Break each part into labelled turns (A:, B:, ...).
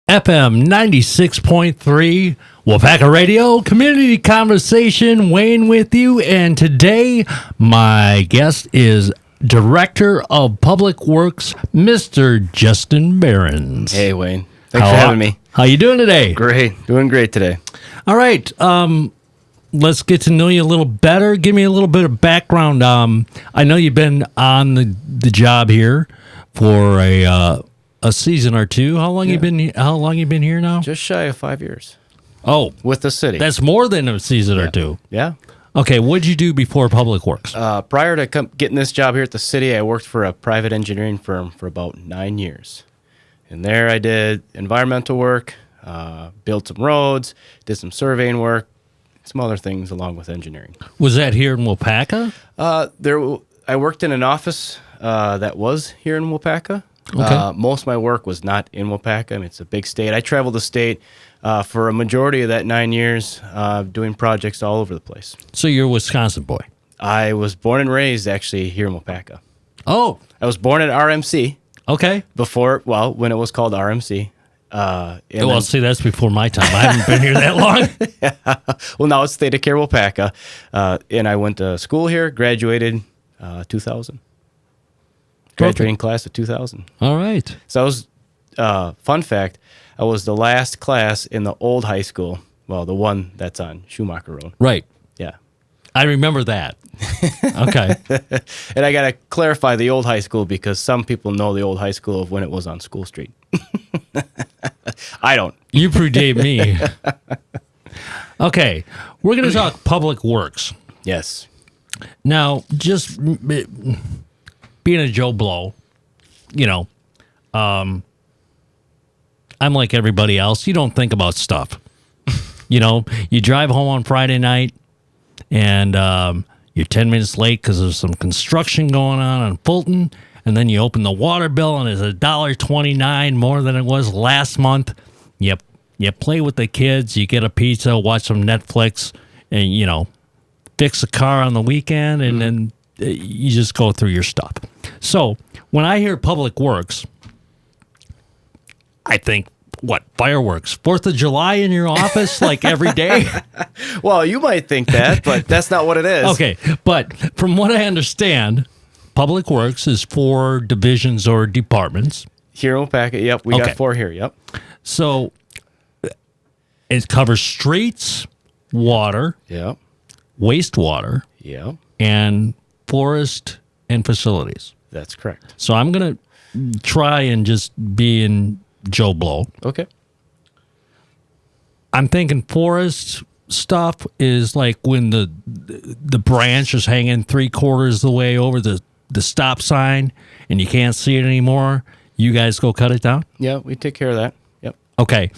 A: FM 96.3, Waupaca Radio, Community Conversation, Wayne with you. And today, my guest is Director of Public Works, Mr. Justin Behrens.
B: Hey, Wayne. Thanks for having me.
A: How you doing today?
B: Great. Doing great today.
A: All right. Let's get to know you a little better. Give me a little bit of background. I know you've been on the job here for a season or two. How long you been here now?
B: Just shy of 5 years.
A: Oh,
B: with the city.
A: That's more than a season or two.
B: Yeah.
A: Okay, what'd you do before Public Works?
B: Prior to getting this job here at the city, I worked for a private engineering firm for about 9 years. And there I did environmental work, built some roads, did some surveying work, some other things along with engineering.
A: Was that here in Waupaca?
B: I worked in an office that was here in Waupaca.
A: Okay.
B: Most of my work was not in Waupaca. I mean, it's a big state. I traveled the state for a majority of that 9 years, doing projects all over the place.
A: So you're a Wisconsin boy.
B: I was born and raised actually here in Waupaca.
A: Oh.
B: I was born at RMC.
A: Okay.
B: When it was called RMC.
A: See, that's before my time. I haven't been here that long.
B: Yeah. Well, now it's State of Care Waupaca. And I went to school here, graduated 2000. Graduating class of 2000.
A: All right.
B: So I was, fun fact, I was the last class in the old high school. Well, the one that's on Schumacher Road.
A: Right.
B: Yeah.
A: I remember that. Okay.
B: And I got to clarify the old high school because some people know the old high school of when it was on School Street. I don't.
A: You predate me. Okay. We're going to talk Public Works.
B: Yes.
A: Now, just being a Joe Blow, I'm like everybody else. You don't think about stuff. You drive home on Friday night and you're 10 minutes late because there's some construction going on Fulton. And then you open the water bill and it's $1.29 more than it was last month. You play with the kids, you get a pizza, watch some Netflix, and, fix a car on the weekend, and then you just go through your stuff. So when I hear Public Works, I think, fireworks? 4th of July in your office, like every day?
B: Well, you might think that, but that's not what it is.
A: Okay, but from what I understand, Public Works is 4 divisions or departments.
B: Here in Waupaca, yep. We got 4 here, yep.
A: So it covers streets, water,
B: yep,
A: wastewater,
B: yep,
A: and forest and facilities.
B: That's correct.
A: So I'm going to try and just be in Joe Blow.
B: Okay.
A: I'm thinking forest stuff is like when the branch is hanging 3/4 of the way over the stop sign and you can't see it anymore. You guys go cut it down?
B: Yeah, we take care of that. Yep.
A: Okay.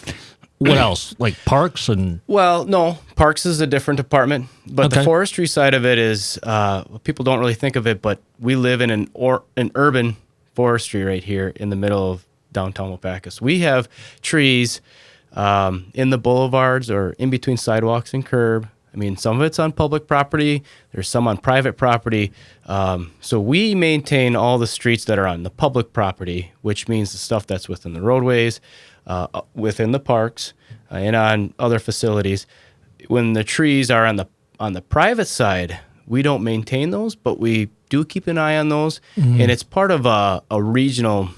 A: What else? Like parks and...
B: Well, no. Parks is a different department. But the forestry side of it is, people don't really think of it, but we live in an urban forestry right here in the middle of downtown Waupaca. So we have trees in the boulevards or in between sidewalks and curb. I mean, some of it's on public property. There's some on private property. So we maintain all the streets that are on the public property, which means the stuff that's within the roadways, within the parks, and on other facilities. When the trees are on the private side, we don't maintain those, but we do keep an eye on those. Mm-hmm. And it's part of a regional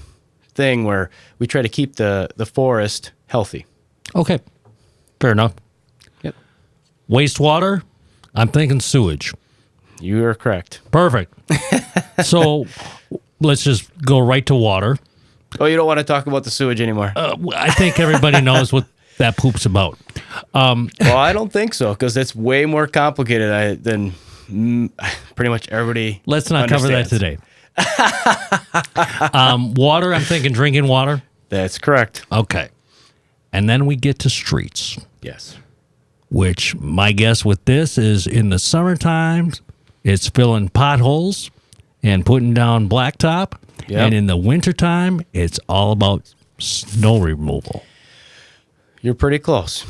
B: thing where we try to keep the forest healthy.
A: Okay. Fair enough.
B: Yep.
A: Wastewater, I'm thinking sewage.
B: You are correct.
A: Perfect. So let's just go right to water.
B: Oh, you don't want to talk about the sewage anymore?
A: I think everybody knows what that poop's about.
B: Well, I don't think so, because it's way more complicated than pretty much everybody
A: Let's not
B: understands.
A: cover that today. Water, I'm thinking drinking water.
B: That's correct.
A: Okay. And then we get to streets.
B: Yes.
A: Which my guess with this is in the summertime, it's filling potholes and putting down blacktop. Yep. And in the wintertime, it's all about snow removal.
B: You're pretty close.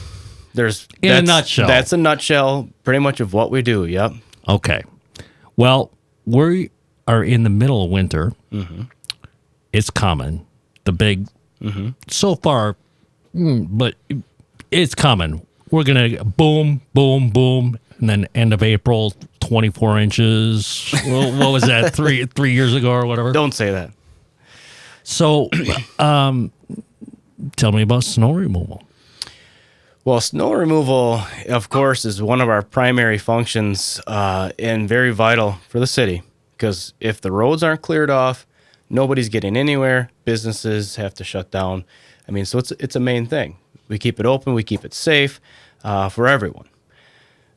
A: In a nutshell.
B: That's a nutshell pretty much of what we do, yep.
A: Okay. Well, we are in the middle of winter. Mm-hmm. It's common. The big, so far, But it's coming. We're going to boom, boom, boom. And then end of April, 24 inches. Well, what was that, 3 years ago or whatever?
B: Don't say that.
A: So tell me about snow removal.
B: Well, snow removal, of course, is one of our primary functions and very vital for the city. Because if the roads aren't cleared off, nobody's getting anywhere. Businesses have to shut down. I mean, so it's a main thing. We keep it open. We keep it safe for everyone.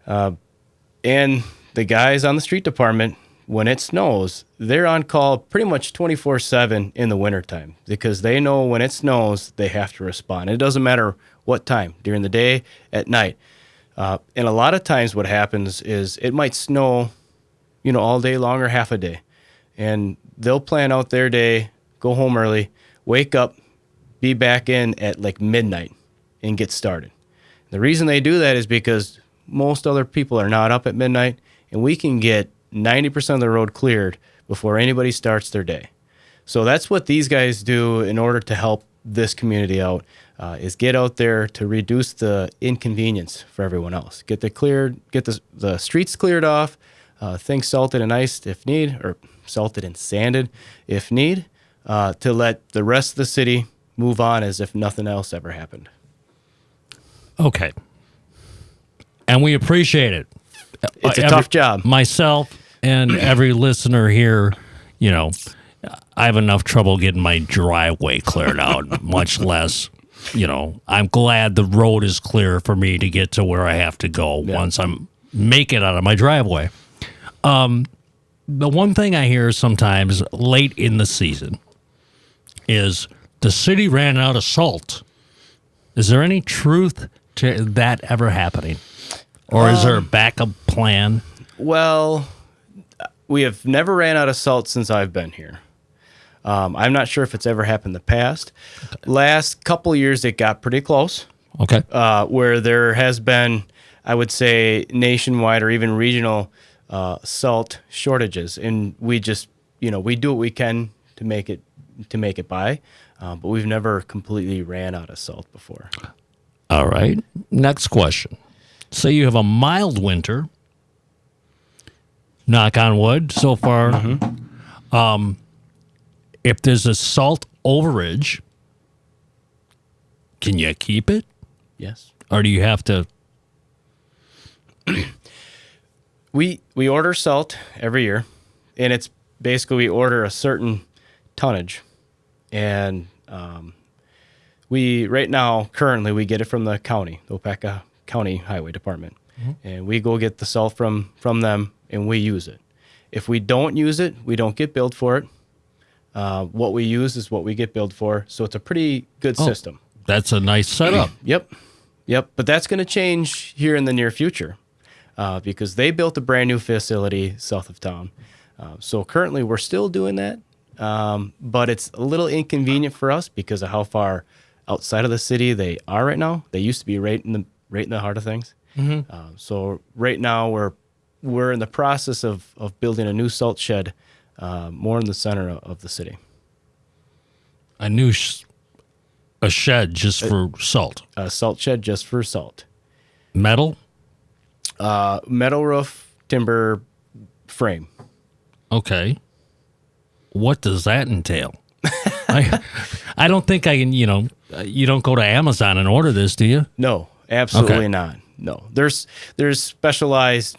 B: And the guys on the street department, when it snows, they're on call pretty much 24/7 in the wintertime because they know when it snows, they have to respond. It doesn't matter what time, during the day, at night. And a lot of times what happens is it might snow, all day long or half a day. And they'll plan out their day, go home early, wake up, be back in at like midnight and get started. The reason they do that is because most other people are not up at midnight, and we can get 90% of the road cleared before anybody starts their day. So that's what these guys do in order to help this community out, is get out there to reduce the inconvenience for everyone else. Get the streets cleared off, things salted and iced if need, or salted and sanded if need, to let the rest of the city move on as if nothing else ever happened.
A: Okay. And we appreciate it.
B: It's a tough job.
A: Myself and every listener here, I have enough trouble getting my driveway cleared out, much less, I'm glad the road is clear for me to get to where I have to go once I'm make it out of my driveway. The one thing I hear sometimes late in the season is the city ran out of salt. Is there any truth to that ever happening? Or is there a backup plan?
B: Well, we have never ran out of salt since I've been here. I'm not sure if it's ever happened in the past. Okay. Last couple of years, it got pretty close.
A: Okay.
B: Where there has been, I would say, nationwide or even regional salt shortages, and we just, we do what we can to make it by, but we've never completely ran out of salt before.
A: All right. Next question. Say you have a mild winter. Knock on wood so far. Mm-hmm. If there's a salt overage, can you keep it?
B: Yes.
A: Or do you have to?
B: We order salt every year, and it's basically we order a certain tonnage, and currently we get it from the county, the Waupaca County Highway Department, and we go get the salt from them, and we use it. If we don't use it, we don't get billed for it. What we use is what we get billed for, so it's a pretty good system.
A: That's a nice setup.
B: Yep. But that's going to change here in the near future because they built a brand new facility south of town. So currently we're still doing that, but it's a little inconvenient for us because of how far outside of the city they are right now. They used to be right in the heart of things. Mm-hmm. So right now we're in the process of building a new salt shed more in the center of the city.
A: A shed just for salt.
B: A salt shed just for salt.
A: Metal?
B: Metal roof, timber frame.
A: Okay. What does that entail? I don't think I can, you don't go to Amazon and order this, do you?
B: No, absolutely not. No. There's specialized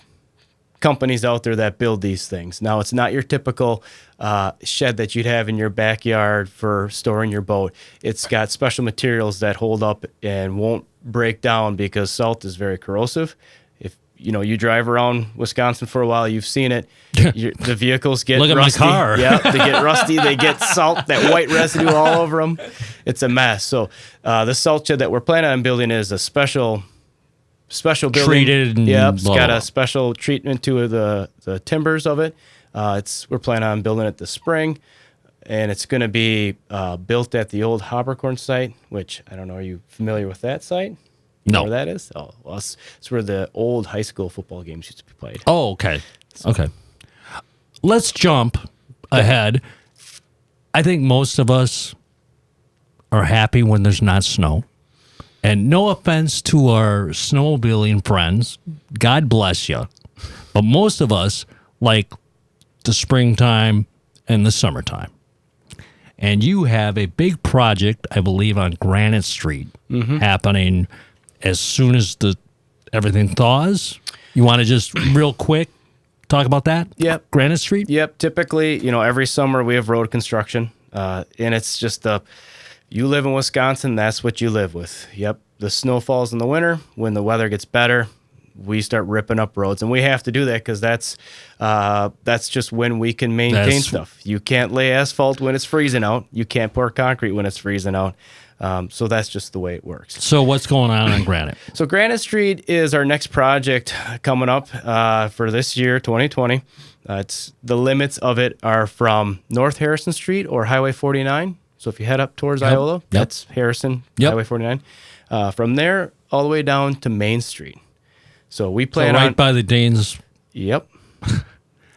B: companies out there that build these things. Now, it's not your typical shed that you'd have in your backyard for storing your boat. It's got special materials that hold up and won't break down because salt is very corrosive. If you drive around Wisconsin for a while, you've seen it. The vehicles get
A: Look
B: rusty.
A: At my car.
B: Yeah, they get rusty. They get salt, that white residue all over them. It's a mess. So the salt shed that we're planning on building is a special building.
A: Treated.
B: Yep, it's got a special treatment to the timbers of it. We're planning on building it this spring, and it's going to be built at the old Habercorn site, which I don't know. Are you familiar with that site?
A: No.
B: Where that is? Oh, well, it's where the old high school football games used to be played.
A: Oh, okay. Okay. Let's jump ahead. I think most of us are happy when there's not snow. And no offense to our snowmobiling friends, God bless you. But most of us like the springtime and the summertime. And you have a big project, I believe, on Granite Street happening as soon as everything thaws. You want to just real quick talk about that?
B: Yep.
A: Granite Street?
B: Yep. Typically, every summer we have road construction, and it's just you live in Wisconsin, that's what you live with. Yep. The snow falls in the winter. When the weather gets better, we start ripping up roads, and we have to do that because that's just when we can maintain stuff. You can't lay asphalt when it's freezing out. You can't pour concrete when it's freezing out. So that's just the way it works.
A: So what's going on Granite?
B: So Granite Street is our next project coming up for this year, 2020. It's the limits of it are from North Harrison Street or Highway 49. So if you head up towards Iola, that's Harrison, Highway 49. From there all the way down to Main Street. So we plan
A: right by the Danes.
B: Yep.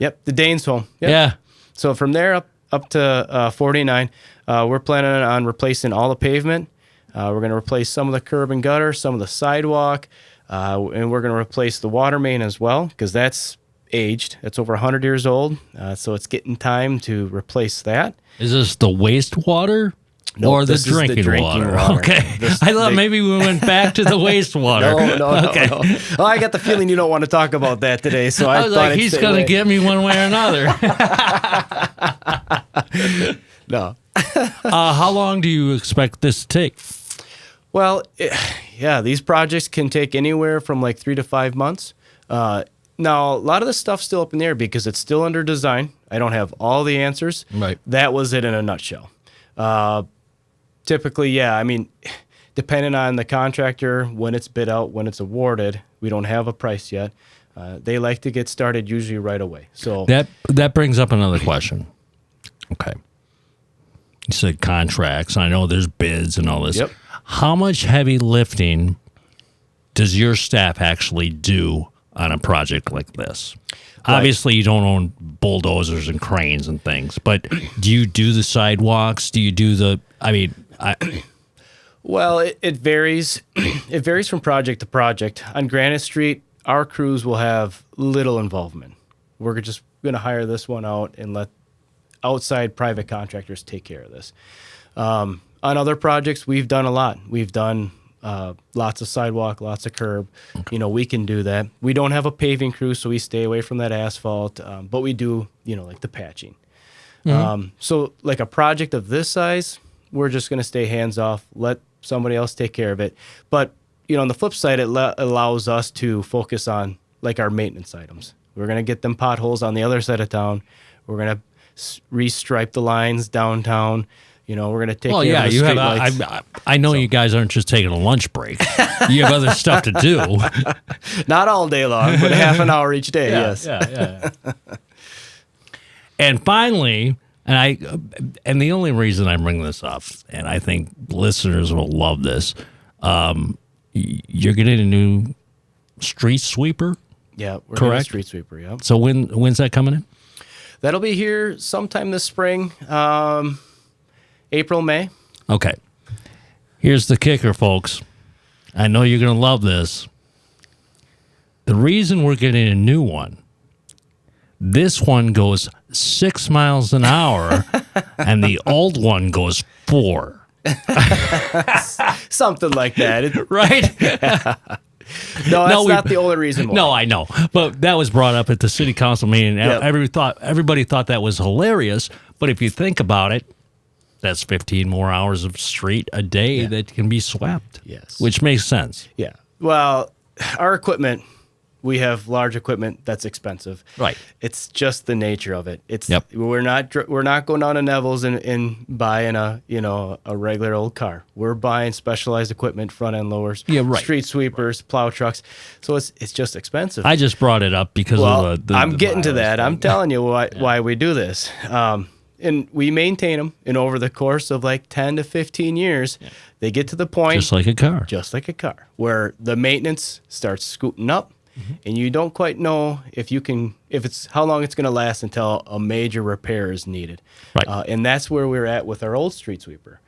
B: Yep, the Danes home. Yep.
A: Yeah.
B: So from there up to 49, we're planning on replacing all the pavement. We're going to replace some of the curb and gutter, some of the sidewalk, and we're going to replace the water main as well because that's aged. It's over 100 years old, so it's getting time to replace that.
A: Is this the wastewater?
B: No,
A: or the
B: this is the
A: drinking water? Okay. I thought maybe we went back to the wastewater.
B: No. Well, I got the feeling you don't want to talk about that today, so I
A: was
B: thought
A: like, he's going to get me one way or another.
B: No.
A: How long do you expect this to take?
B: Well, these projects can take anywhere from like 3 to 5 months. Now, a lot of the stuff's still up in the air because it's still under design. I don't have all the answers.
A: Right.
B: That was it in a nutshell. Typically, depending on the contractor, when it's bid out, when it's awarded, we don't have a price yet. They like to get started usually right away. So
A: that brings up another question. Okay. You said contracts. I know there's bids and all this.
B: Yep.
A: How much heavy lifting does your staff actually do on a project like this? Right. Obviously, you don't own bulldozers and cranes and things, but do you do the sidewalks? Do you do the,
B: Well, it varies. It varies from project to project. On Granite Street, our crews will have little involvement. We're just going to hire this one out and let outside private contractors take care of this. On other projects, we've done a lot. We've done lots of sidewalk, lots of curb. Okay. We can do that. We don't have a paving crew, so we stay away from that asphalt, but we do, like the patching. Mm-hmm. So like a project of this size, we're just going to stay hands off, let somebody else take care of it. But, on the flip side, it allows us to focus on like our maintenance items. We're going to get them potholes on the other side of town. We're going to restripe the lines downtown. We're going to take care of the street lights.
A: I know you guys aren't just taking a lunch break. You have other stuff to do.
B: Not all day long, but half an hour each day, yes.
A: Yeah. And finally, and the only reason I bring this up, and I think listeners will love this, you're getting a new street sweeper?
B: Yeah, we're
A: correct?
B: Getting a street sweeper, yeah.
A: So when's that coming in?
B: That'll be here sometime this spring. April, May.
A: Okay. Here's the kicker, folks. I know you're going to love this. The reason we're getting a new one, this one goes 6 miles an hour, and the old one goes 4.
B: Something like that.
A: Right?
B: Yeah. No, that's not the only reason why.
A: No, I know. But that was brought up at the city council meeting. Yep. Everybody thought that was hilarious. But if you think about it, that's 15 more hours of street a day that can be swept.
B: Yes.
A: Which makes sense.
B: Yeah. Well, our equipment, we have large equipment that's expensive.
A: Right.
B: It's just the nature of it. We're not going down to Neville's and buying a regular old car. We're buying specialized equipment, front end lowers, street sweepers, plow trucks. So it's just expensive.
A: I just brought it up because of the
B: I'm getting to that. I'm telling you why we do this. And we maintain them, and over the course of like 10 to 15 years, they get to the point,
A: just like a car,
B: where the maintenance starts scooting up, and you don't quite know how long it's going to last until a major repair is needed.
A: Right.
B: And that's where we're at with our old street sweeper.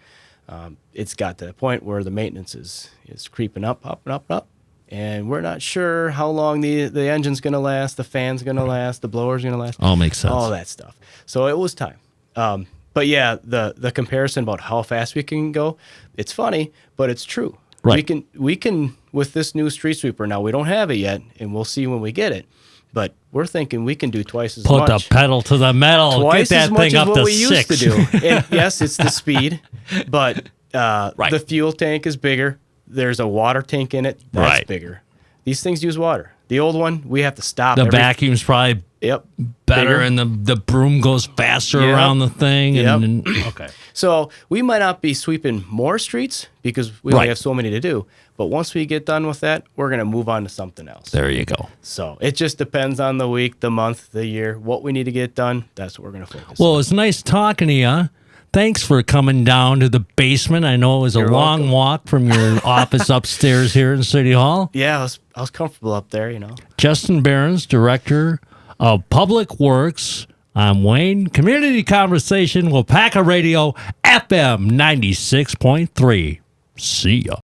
B: It's got to the point where the maintenance is creeping up, and up, and up. And we're not sure how long the engine's going to last, the fan's going to last, the blower's going to last.
A: All makes sense.
B: All that stuff. So it was time. But yeah, the comparison about how fast we can go, it's funny, but it's true.
A: Right.
B: We can with this new street sweeper. Now we don't have it yet, and we'll see when we get it. But we're thinking we can do twice as much.
A: Put the pedal to the metal.
B: Twice
A: Get that
B: as much
A: thing
B: as
A: up
B: what
A: to
B: we
A: 6.
B: used to do. And yes, it's the speed, but the fuel tank is bigger. There's a water tank in it. That's bigger. These things use water. The old one, we have to stop.
A: The vacuum's probably
B: better,
A: bigger. And the broom goes faster around the thing. And okay.
B: So we might not be sweeping more streets because we only have so many to do. But once we get done with that, we're going to move on to something else.
A: There you go.
B: So it just depends on the week, the month, the year, what we need to get done. That's what we're going to focus on.
A: Well, it's nice talking to you. Thanks for coming down to the basement. I know it was a long walk from your office upstairs here in City Hall.
B: Yeah, I was comfortable up there,
A: Justin Behrens, Director of Public Works. I'm Wayne. Community Conversation, Waupaca Radio, FM 96.3. See ya.